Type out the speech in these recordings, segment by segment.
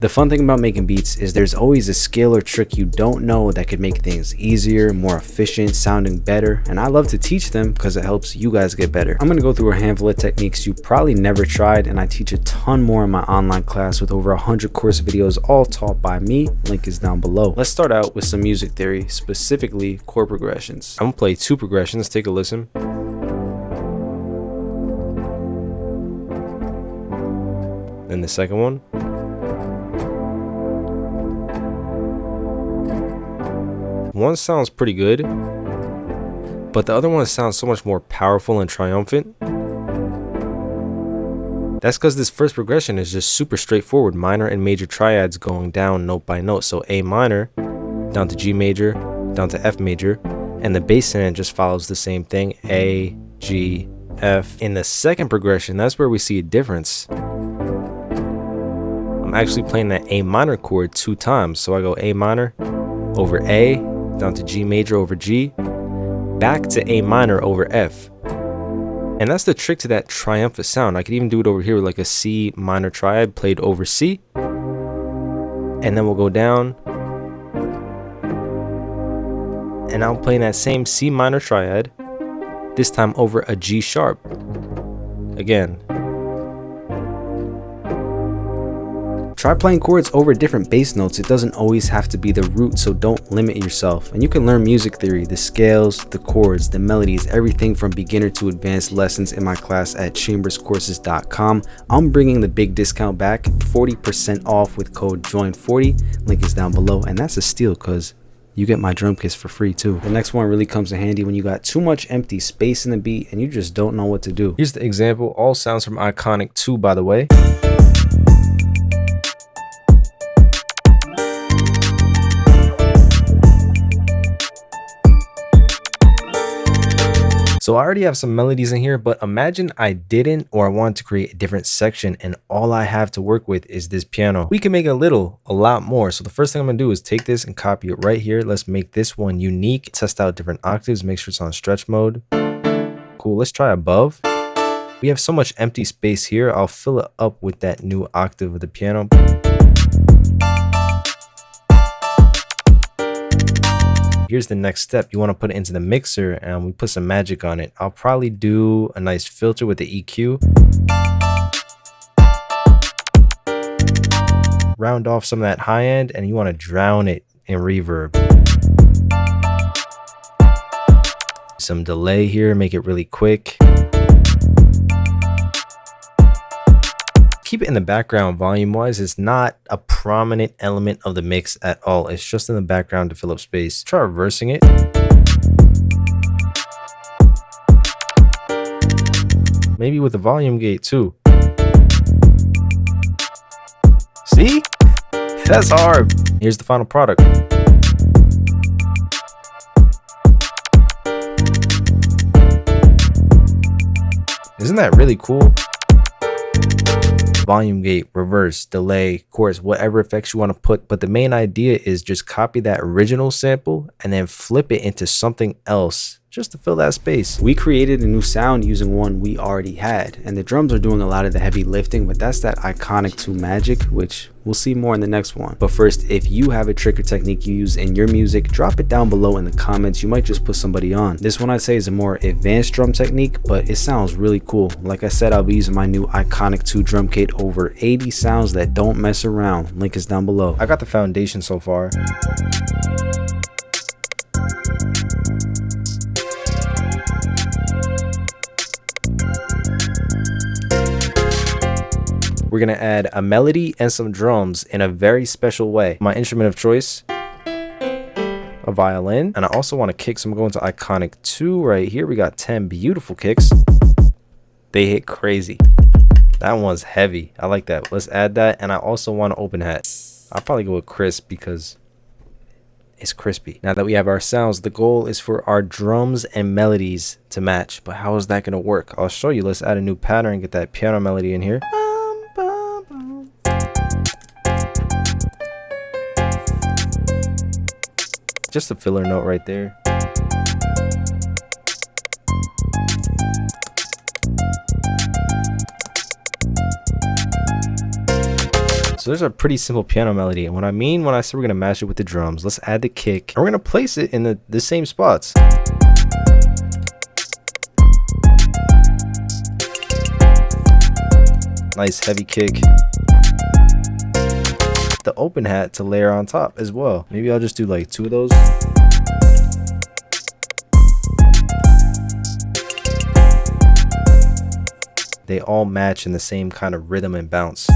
The fun thing about making beats is there's always a skill or trick you don't know that could make things easier, more efficient, sounding better, and I love to teach them because it helps you guys get better. I'm gonna go through a handful of techniques you probably never tried, and I teach a ton more in my online class with over 100 course videos all taught by me. Link is down below. Let's start out with some music theory, specifically chord progressions. I'm gonna play 2 progressions, take a listen. Then the second one. One sounds pretty good, but the other one sounds so much more powerful and triumphant. That's because this first progression is just super straightforward, minor and major triads going down note by note. So A minor, down to G major, down to F major, and the bass in it just follows the same thing, A, G, F. In the second progression, that's where we see a difference. I'm actually playing that A minor chord 2 times. So I go A minor over A, down to G major over G, back to A minor over F. And that's the trick to that triumphant sound. I could even do it over here with like a C minor triad played over C. And then we'll go down. And I'm playing that same C minor triad, this time over a G sharp. Again. Try playing chords over different bass notes. It doesn't always have to be the root, so don't limit yourself. And you can learn music theory, the scales, the chords, the melodies, everything from beginner to advanced lessons in my class at chamberscourses.com. I'm bringing the big discount back, 40% off with code JOIN40. Link is down below, and that's a steal because you get my drum kits for free too. The next one really comes in handy when you got too much empty space in the beat and you just don't know what to do. Here's the example, all sounds from Iconic 2, by the way. So I already have some melodies in here, but imagine I didn't, or I wanted to create a different section and all I have to work with is this piano. We can make a lot more. So the first thing I'm gonna do is take this and copy it right here. Let's make this one unique, test out different octaves, make sure it's on stretch mode. Cool, let's try above. We have so much empty space here. I'll fill it up with that new octave of the piano. Here's the next step. You want to put it into the mixer and we put some magic on it. I'll probably do a nice filter with the EQ. Round off some of that high end and you want to drown it in reverb. Some delay here, make it really quick. Keep it in the background volume wise. It's not a prominent element of the mix at all. It's just in the background to fill up space. Try reversing it. Maybe with the volume gate too. See? That's hard. Here's the final product. Isn't that really cool? Volume gate, reverse, delay, chorus, whatever effects you want to put. But the main idea is just copy that original sample and then flip it into something else just to fill that space. We created a new sound using one we already had, and the drums are doing a lot of the heavy lifting, but that's that Iconic 2 magic, which we'll see more in the next one. But first, if you have a trick or technique you use in your music, drop it down below in the comments. You might just put somebody on. This one I'd say is a more advanced drum technique, but it sounds really cool. Like I said, I'll be using my new Iconic 2 drum kit, over 80 sounds that don't mess around. Link is down below. I got the foundation so far. We're gonna add a melody and some drums in a very special way. My instrument of choice, a violin, and I also want to kick, so I'm going to Iconic 2 right here. We got 10 beautiful kicks. They hit crazy. That one's heavy. I like that. Let's add that, and I also want an open hat. I'll probably go with crisp because it's crispy. Now that we have our sounds, the goal is for our drums and melodies to match. But how is that gonna work? I'll show you. Let's add a new pattern, get that piano melody in here. Just a filler note right there. So So there's a pretty simple piano melody, and what I mean when I say we're gonna match it with the drums, let's add the kick, and we're gonna place it in the same spots. Nice heavy kick. The open hat to layer on top as well. Maybe I'll just do like 2 of those. They all match in the same kind of rhythm and bounce.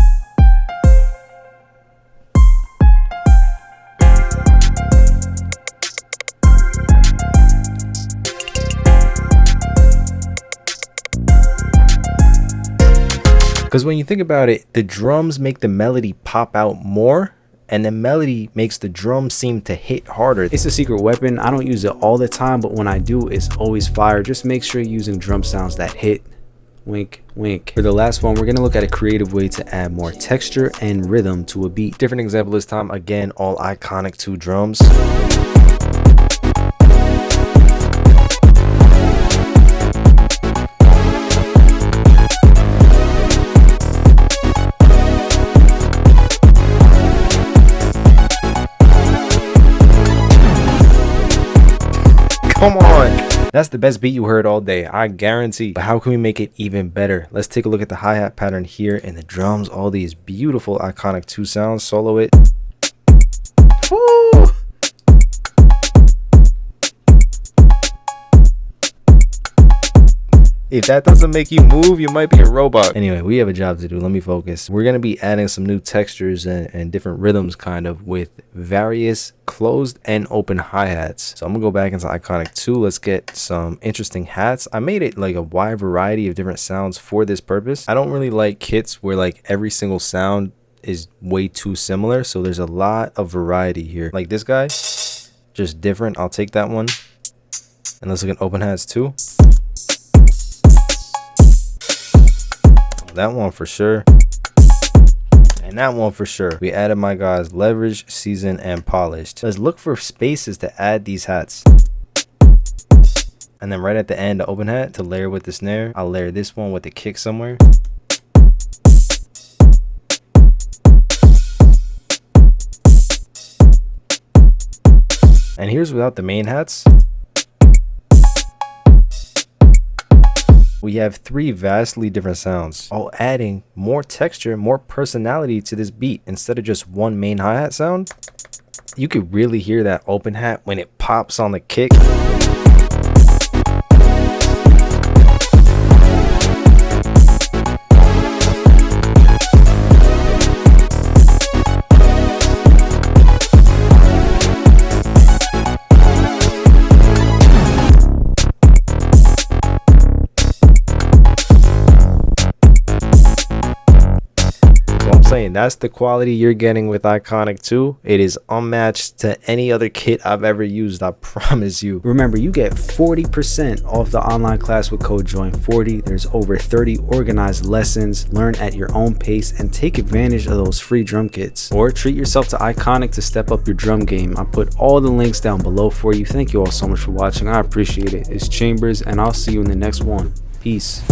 Because when you think about it, the drums make the melody pop out more, and the melody makes the drums seem to hit harder. It's a secret weapon. I don't use it all the time, but when I do, it's always fire. Just make sure you're using drum sounds that hit. Wink, wink. For the last one, we're gonna look at a creative way to add more texture and rhythm to a beat. Different example this time, again, all iconic 2 drums. Come on. That's the best beat you heard all day, I guarantee. But how can we make it even better? Let's take a look at the hi-hat pattern here and the drums, all these beautiful iconic 2 sounds. Solo it. Woo! If that doesn't make you move, you might be a robot. Anyway, we have a job to do. Let me focus. We're going to be adding some new textures and different rhythms kind of with various closed and open hi-hats. So I'm going to go back into Iconic 2. Let's get some interesting hats. I made it like a wide variety of different sounds for this purpose. I don't really like kits where like every single sound is way too similar. So there's a lot of variety here. Like this guy, just different. I'll take that one. And let's look at open hats too. That one for sure, and that one for sure. We added my guys leverage, season, and polished. Let's look for spaces to add these hats, and then right at the end, the open hat to layer with the snare. I'll layer this one with the kick somewhere. And here's without the main hats. We have 3 vastly different sounds, all adding more texture, more personality to this beat. Instead of just one main hi-hat sound, you could really hear that open hat when it pops on the kick. That's the quality you're getting with Iconic 2. It is unmatched to any other kit I've ever used, I promise you. Remember, you get 40% off the online class with code JOIN40. There's over 30 organized lessons. Learn at your own pace and take advantage of those free drum kits. Or treat yourself to Iconic to step up your drum game. I put all the links down below for you. Thank you all so much for watching. I appreciate it. It's Chambers, and I'll see you in the next one. Peace.